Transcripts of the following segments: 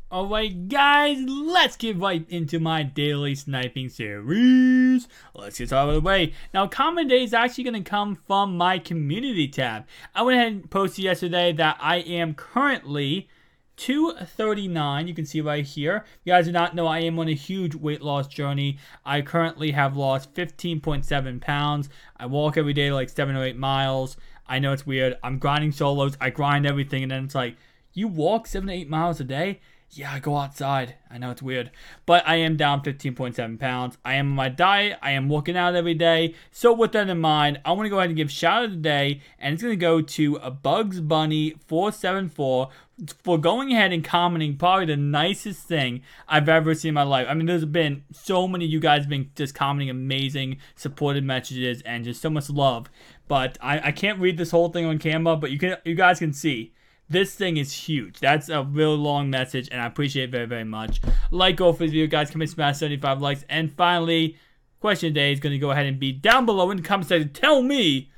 Alright guys, let's get right into my daily sniping series. Let's get started with the way. Now comment day is actually going to come from my community tab. I went ahead and posted yesterday that I am currently 239, you can see right here. You guys do not know I am on a huge weight loss journey. I currently have lost 15.7 pounds. I walk every day like 7 or 8 miles. I know it's weird. I'm grinding solos. I grind everything and then it's like, you walk 7 to 8 miles a day? Yeah, I go outside. I know it's weird. But I am down 15.7 pounds. I am on my diet. I am working out every day. So with that in mind, I want to go ahead and give shout out today. And it's going to go to a Bugs Bunny 474 for going ahead and commenting probably the nicest thing I've ever seen in my life. I mean, there's been so many of you guys been just commenting amazing supported messages and just so much love. But I can't read this whole thing on camera, but you guys can see. This thing is huge. That's a real long message, and I appreciate it very, very much. Like, go for this video, guys. Come and smash 75 likes. And finally, question today is going to go ahead and be down below in the comment section. Tell me,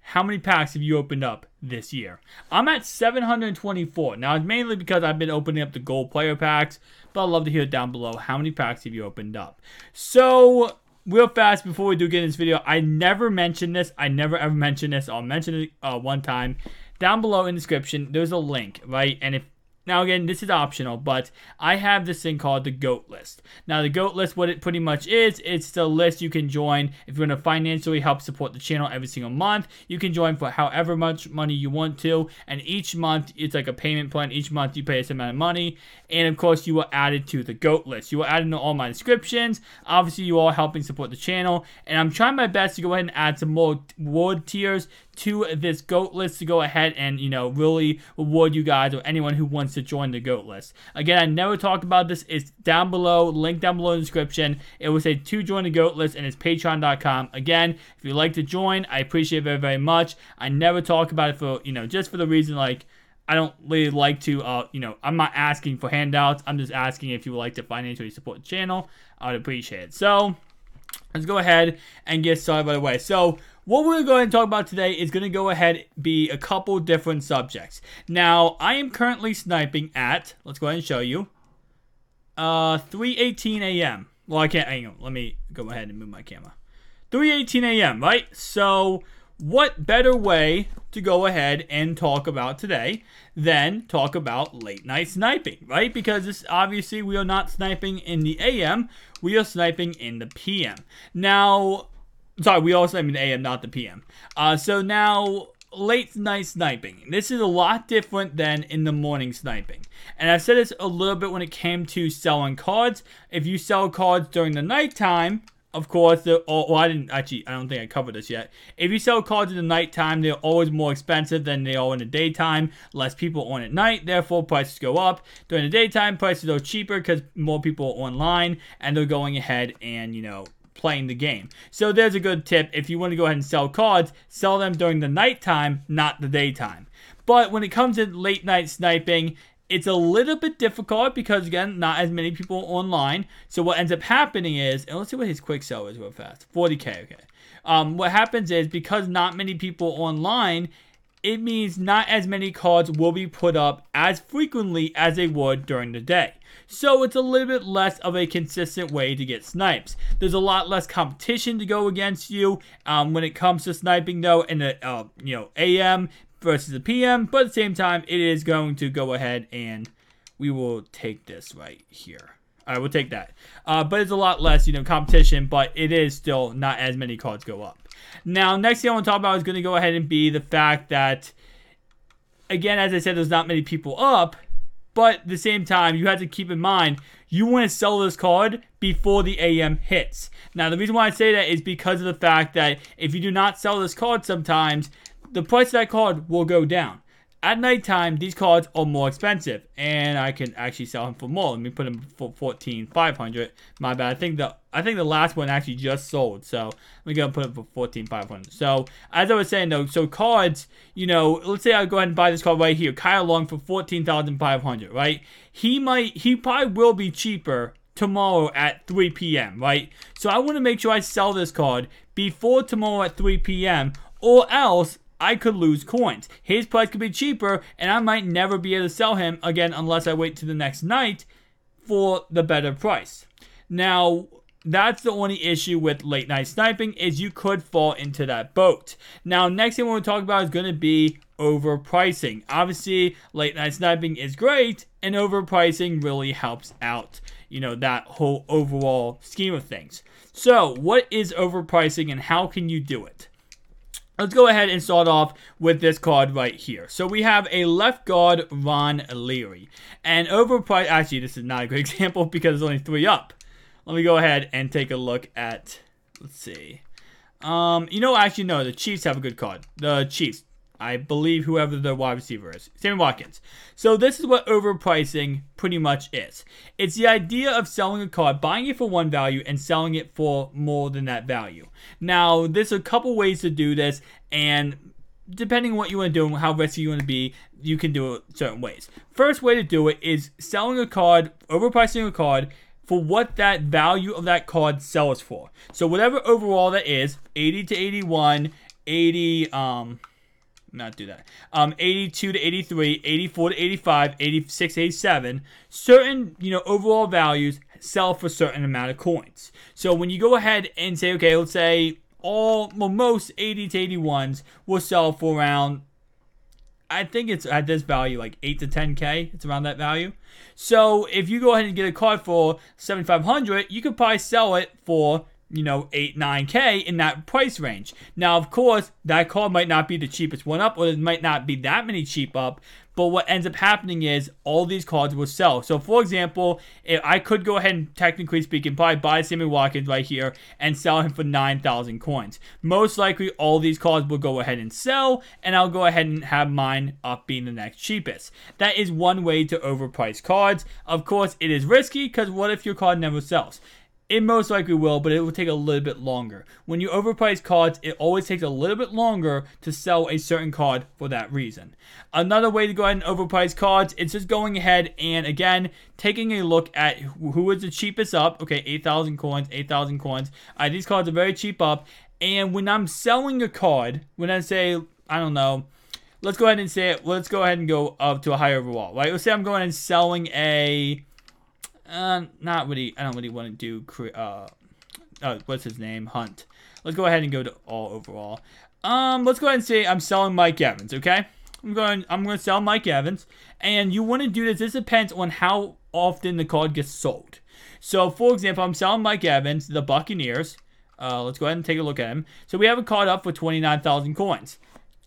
how many packs have you opened up this year? I'm at 724. Now, it's mainly because I've been opening up the gold player packs, but I'd love to hear it down below. How many packs have you opened up? So, real fast, before we do get in this video, I never mentioned this. I never ever mentioned this. I'll mention it one time. Down below in the description, there's a link, right? And now again, this is optional, but I have this thing called the GOAT list. Now, the GOAT list, what it pretty much is, it's the list you can join if you want to financially help support the channel every single month. You can join for however much money you want to, and each month, it's like a payment plan. Each month, you pay a certain amount of money, and of course, you are added to the GOAT list. You are added to all my descriptions. Obviously, you are helping support the channel, and I'm trying my best to go ahead and add some more reward tiers to this GOAT list to go ahead and, you know, really reward you guys or anyone who wants to join the GOAT list. Again, I never talked about this. It's down below, link down below in the description. It will say to join the GOAT list, and it's patreon.com. Again, if you'd like to join, I appreciate it very, very much. I never talk about it for, you know, just for the reason, like, I don't really like to, you know, I'm not asking for handouts. I'm just asking if you would like to financially support the channel. I would appreciate it. So, let's go ahead and get started right away. So, what we're going to talk about today is going to go ahead and be a couple different subjects. Now, I am currently sniping at, let's go ahead and show you, 3:18 a.m. Well, I can't, hang on, let me go ahead and move my camera. 3:18 a.m., right? So, what better way to go ahead and talk about today than talk about late night sniping, right? Because this, obviously, we are not sniping in the AM, we are sniping in the PM. Now, sorry, we are sniping in the AM, not the PM. So now, late night sniping. This is a lot different than in the morning sniping. And I've said this a little bit when it came to selling cards. If you sell cards during the nighttime, of course, I don't think I covered this yet. If you sell cards in the nighttime, they're always more expensive than they are in the daytime. Less people on at night, therefore prices go up. During the daytime, prices are cheaper because more people are online and they're going ahead and, you know, playing the game. So there's a good tip. If you want to go ahead and sell cards, sell them during the nighttime, not the daytime. But when it comes to late night sniping, it's a little bit difficult because, again, not as many people online. So what ends up happening is, and let's see what his quick sell is real fast. 40K, okay. What happens is, because not many people online, it means not as many cards will be put up as frequently as they would during the day. So it's a little bit less of a consistent way to get snipes. There's a lot less competition to go against you when it comes to sniping, though, in the you know, AM versus the PM, but at the same time, it is going to go ahead and we will take this right here. All right, we'll take that. But it's a lot less, you know, competition, but it is still not as many cards go up. Now, next thing I want to talk about is going to go ahead and be the fact that, again, as I said, there's not many people up, but at the same time, you have to keep in mind, you want to sell this card before the AM hits. Now, the reason why I say that is because of the fact that if you do not sell this card sometimes, the price of that card will go down. At nighttime, these cards are more expensive, and I can actually sell them for more. Let me put them for 14,500. My bad. I think the last one actually just sold, so we're gonna put it for 14,500. So as I was saying though, so cards, you know, let's say I go ahead and buy this card right here, Kyle Long for 14,500, right? He probably will be cheaper tomorrow at 3 p.m., right? So I want to make sure I sell this card before tomorrow at 3 p.m. or else I could lose coins. His price could be cheaper, and I might never be able to sell him again unless I wait to the next night for the better price. Now, that's the only issue with late night sniping, is you could fall into that boat. Now, next thing we're going to talk about is going to be overpricing. Obviously, late night sniping is great, and overpricing really helps out, that whole overall scheme of things. So, what is overpricing and how can you do it? Let's go ahead and start off with this card right here. So we have a left guard, Ron Leary. And overpriced, actually this is not a good example because it's only 3 up. Let me go ahead and take a look at, let's see. Actually no, the Chiefs have a good card. The Chiefs, I believe whoever the wide receiver is. Sammy Watkins. So this is what overpricing pretty much is. It's the idea of selling a card, buying it for one value, and selling it for more than that value. Now, there's a couple ways to do this, and depending on what you want to do and how risky you want to be, you can do it certain ways. First way to do it is selling a card, overpricing a card, for what that value of that card sells for. So whatever overall that is, 80 to 81, 80, not do that. 82 to 83, 84 to 85, 86 to 87. Certain, overall values sell for a certain amount of coins. So when you go ahead and say, okay, let's say most 80 to 81s will sell for around, I think it's at this value like 8 to 10K. It's around that value. So if you go ahead and get a card for 7,500, you could probably sell it for 8, 9K in that price range. Now, of course, that card might not be the cheapest one up, or it might not be that many cheap up, but what ends up happening is all these cards will sell. So, for example, if I could go ahead and, technically speaking, probably buy Sammy Watkins right here and sell him for 9,000 coins. Most likely, all these cards will go ahead and sell, and I'll go ahead and have mine up being the next cheapest. That is one way to overprice cards. Of course, it is risky, because what if your card never sells? It most likely will, but it will take a little bit longer. When you overprice cards, it always takes a little bit longer to sell a certain card for that reason. Another way to go ahead and overprice cards is just going ahead and, again, taking a look at who is the cheapest up. Okay, 8,000 coins, 8,000 coins. These cards are very cheap up. And when I'm selling a card, when I say, I don't know, let's go ahead and say it. Let's go ahead and go up to a higher overall, right? Let's say I'm going and selling a... not really, I don't really want to do, what's his name? Hunt. Let's go ahead and go to all overall. Let's go ahead and say I'm selling Mike Evans, okay? I'm going to sell Mike Evans. And you want to do this. This depends on how often the card gets sold. So, for example, I'm selling Mike Evans, the Buccaneers. Let's go ahead and take a look at him. So, we have a card up for 29,000 coins.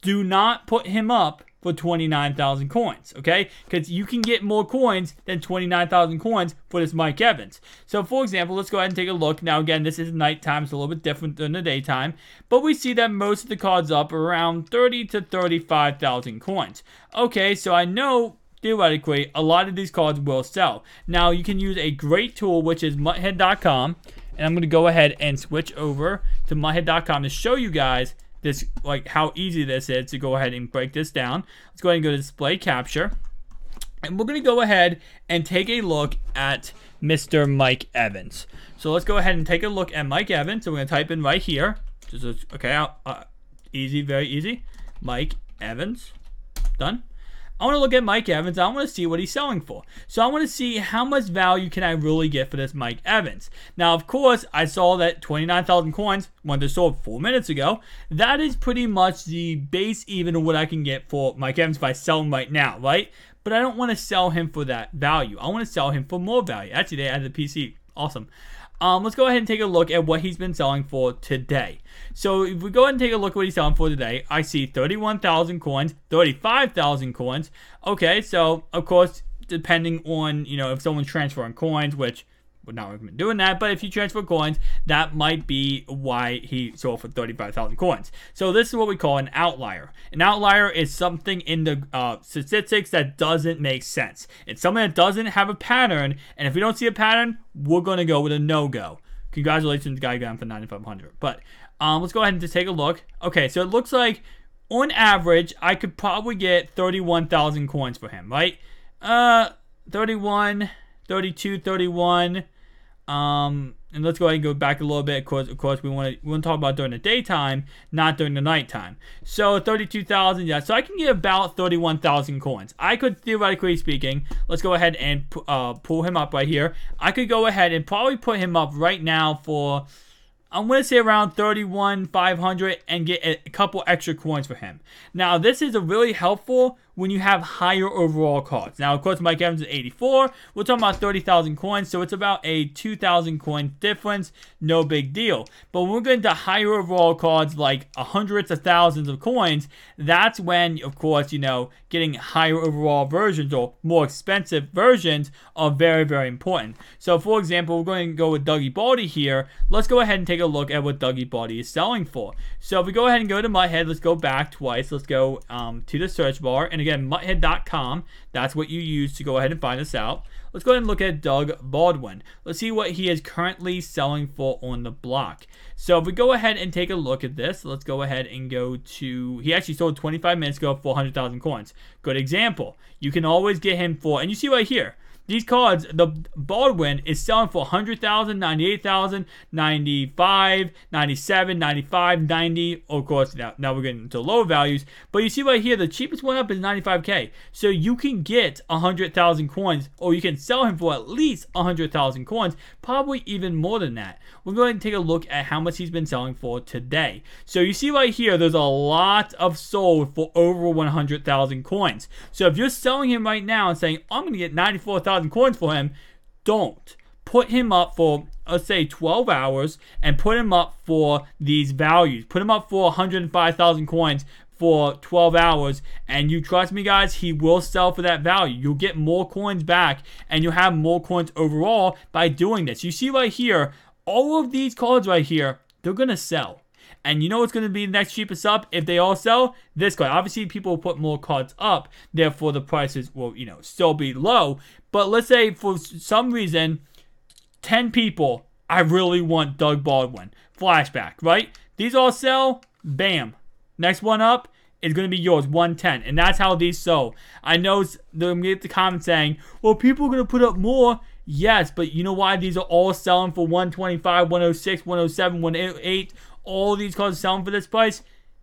Do not put him up for 29,000 coins, okay? Because you can get more coins than 29,000 coins for this Mike Evans. So, for example, let's go ahead and take a look. Now, again, this is nighttime, so a little bit different than the daytime. But we see that most of the cards up are around 30 to 35,000 coins. Okay, so I know, theoretically, a lot of these cards will sell. Now, you can use a great tool, which is muthead.com. And I'm going to go ahead and switch over to muthead.com to show you guys this, like, how easy this is to go ahead and break this down. Let's go ahead and go to display capture. And we're going to go ahead and take a look at Mr. Mike Evans. So let's go ahead and take a look at Mike Evans. So we're going to type in right here. Okay, easy, very easy. Mike Evans. Done. I want to look at Mike Evans. I want to see what he's selling for. So I want to see how much value can I really get for this Mike Evans. Now, of course, I saw that 29,000 coins when they sold 4 minutes ago. That is pretty much the base even of what I can get for Mike Evans if I sell him right now, right? But I don't want to sell him for that value. I want to sell him for more value. Actually, they added the PC. Awesome. Let's go ahead and take a look at what he's been selling for today. So if we go ahead and take a look at what he's selling for today, I see 31,000 coins, 35,000 coins. Okay, so of course, depending on, if someone's transferring coins, which would not recommend doing that, but if you transfer coins, that might be why he sold for 35,000 coins. So this is what we call an outlier. An outlier is something in the statistics that doesn't make sense. It's something that doesn't have a pattern, and if we don't see a pattern, we're going to go with a no-go. Congratulations, guy got him for 9,500. But let's go ahead and just take a look. Okay, so it looks like on average, I could probably get 31,000 coins for him, right? 31, 32, 31. and let's go ahead and go back a little bit. Of course, we want to talk about during the daytime, not during the nighttime. So 32,000, yeah. So I can get about 31,000 coins. I could, theoretically speaking, let's go ahead and pull him up right here. I could go ahead and probably put him up right now for, I'm going to say around 31,500 and get a couple extra coins for him. Now, this is a really helpful when you have higher overall cards. Now, of course, Mike Evans is 84. We're talking about 30,000 coins, so it's about a 2,000 coin difference. No big deal. But when we're getting to higher overall cards, like hundreds of thousands of coins, that's when, of course, you know, getting higher overall versions or more expensive versions are very, very important. So, for example, we're going to go with Dougie Baldy here. Let's go ahead and take a look at what Dougie Baldy is selling for. So, if we go ahead and go to MUThead, let's go back twice. Let's go to the search bar. And again, MUThead.com. That's what you use to go ahead and find us out. Let's go ahead and look at Doug Baldwin. Let's see what he is currently selling for on the block. So if we go ahead and take a look at this, let's go ahead and go to, he actually sold 25 minutes ago for 100,000 coins. Good example. You can always get him for, and you see right here, these cards, the Baldwin is selling for 100,000, 98,000, 95, 97, 95, 90. Of course, now we're getting into lower values. But you see right here, the cheapest one up is 95K. So you can get 100,000 coins, or you can sell him for at least 100,000 coins, probably even more than that. We're going to take a look at how much he's been selling for today. So you see right here, there's a lot of sold for over 100,000 coins. So if you're selling him right now and saying, I'm going to get 94,000 coins for him, don't. Put him up for, let's say, 12 hours and put him up for these values. Put him up for 105,000 coins for 12 hours, and you trust me, guys, he will sell for that value. You'll get more coins back, and you'll have more coins overall by doing this. You see right here, all of these cards right here, they're going to sell. And you know what's going to be the next cheapest up if they all sell? This card. Obviously, people will put more cards up. Therefore, the prices will, you know, still be low. But let's say for some reason, 10 people, I really want Doug Baldwin. Flashback, right? These all sell. Bam. Next one up is going to be yours, 110. And that's how these sell. I know they're going to get the comment saying, well, people are going to put up more. Yes, but you know why these are all selling for 125, 106, 107, 108? All these cards are selling for this price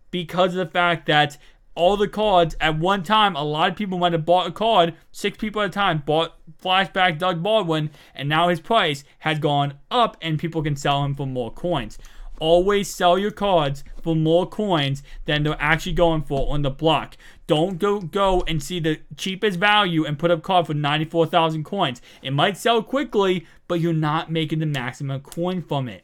because of the fact that all the cards at one time, a lot of people might have bought a card, 6 people at a time bought flashback Doug Baldwin, and now his price has gone up and people can sell him for more coins. Always sell your cards for more coins than they're actually going for on the block. Don't go and see the cheapest value and put up a card for 94,000 coins. It might sell quickly, but you're not making the maximum coin from it.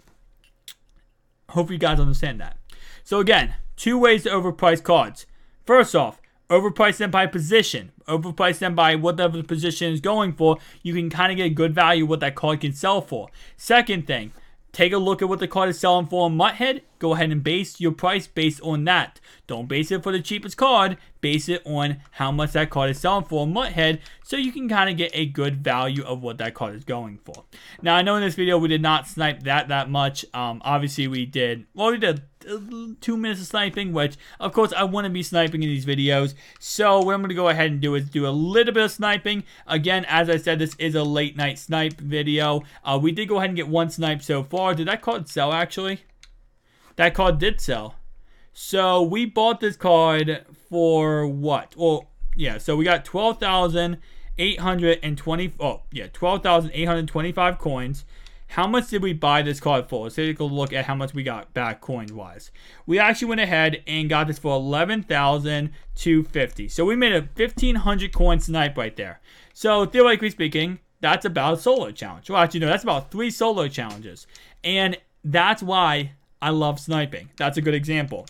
Hope you guys understand that. So again, 2 ways to overprice cards. First off, overprice them by position. Overprice them by whatever the position is going for. You can kind of get a good value what that card can sell for. Second thing, take a look at what the card is selling for on MUThead. Go ahead and base your price based on that. Don't base it for the cheapest card. Base it on how much that card is selling for on MUThead, so you can kind of get a good value of what that card is going for. Now, I know in this video we did not snipe that much. Obviously, we did 2 minutes of sniping, which, of course, I want to be sniping in these videos. So what I'm going to go ahead and do is do a little bit of sniping. Again, as I said, this is a late night snipe video. We did go ahead and get 1 snipe so far. Did that card sell, actually? That card did sell. So we bought this card for what? Well, yeah, so we got 12,820. Oh, yeah, 12,825 coins. How much did we buy this card for? Let's take a look at how much we got back coin-wise. We actually went ahead and got this for 11,250. So we made a 1,500 coin snipe right there. So theoretically speaking, that's about a solo challenge. Well, actually, no, that's about 3 solo challenges. And that's why I love sniping. That's a good example.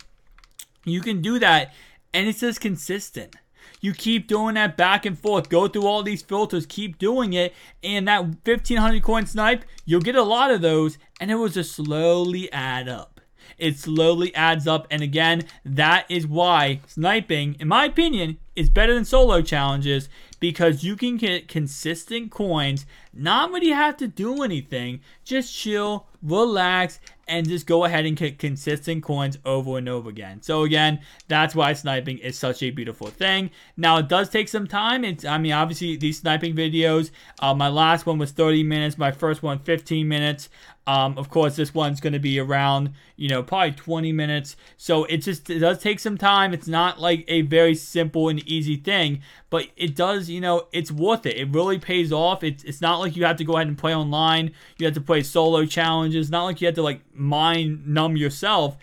You can do that, and it's just consistent. You keep doing that back and forth. Go through all these filters. Keep doing it. And that 1,500 coin snipe, you'll get a lot of those. And it will just slowly add up. It slowly adds up. And again, that is why sniping, in my opinion, is better than solo challenges. Because you can get consistent coins. Not when you have to do anything. Just chill, relax, and just go ahead and get consistent coins over and over again. So again, that's why sniping is such a beautiful thing. Now, it does take some time. I mean, obviously, these sniping videos, my last one was 30 minutes, my first one 15 minutes. Of course, this one's going to be around, you know, probably 20 minutes. So it does take some time. It's not like a very simple and easy thing, but it does, you know, it's worth it. It really pays off. It's not like you have to go ahead and play online. You have to play solo challenges. Not like you have to like mind numb yourself.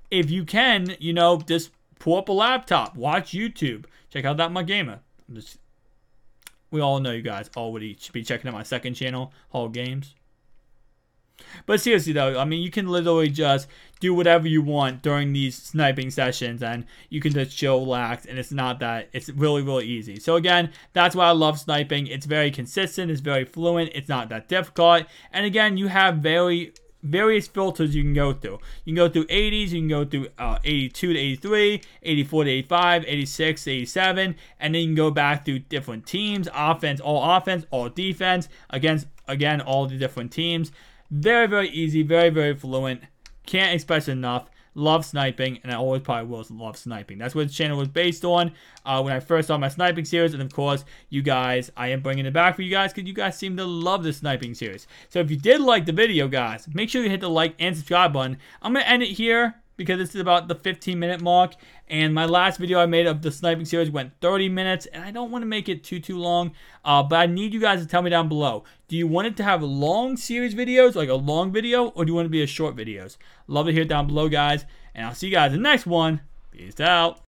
If you can, you know, just pull up a laptop, watch YouTube, check out That MUT Gamer. We all know you guys already should be checking out my second channel, Hall Games. But seriously though, I mean, you can literally just do whatever you want during these sniping sessions, and you can just chill, relax, and it's really, really easy. So again, that's why I love sniping. It's very consistent, it's very fluent, it's not that difficult, and again, you have various filters you can go through. You can go through 80s, you can go through 82 to 83, 84 to 85, 86 to 87, and then you can go back through different teams, offense, all defense, again, all the different teams. Very, very easy, very, very fluent. Can't express enough. Love sniping, and I always probably will love sniping. That's what the channel was based on when I first started my sniping series. And of course, you guys, I am bringing it back for you guys because you guys seem to love the sniping series. So if you did like the video, guys, make sure you hit the like and subscribe button. I'm going to end it here because this is about the 15-minute mark. And my last video I made of the sniping series went 30 minutes. And I don't want to make it too long. But I need you guys to tell me down below. Do you want it to have long series videos, like a long video? Or do you want it to be a short videos? Love to hear it down below, guys. And I'll see you guys in the next one. Peace out.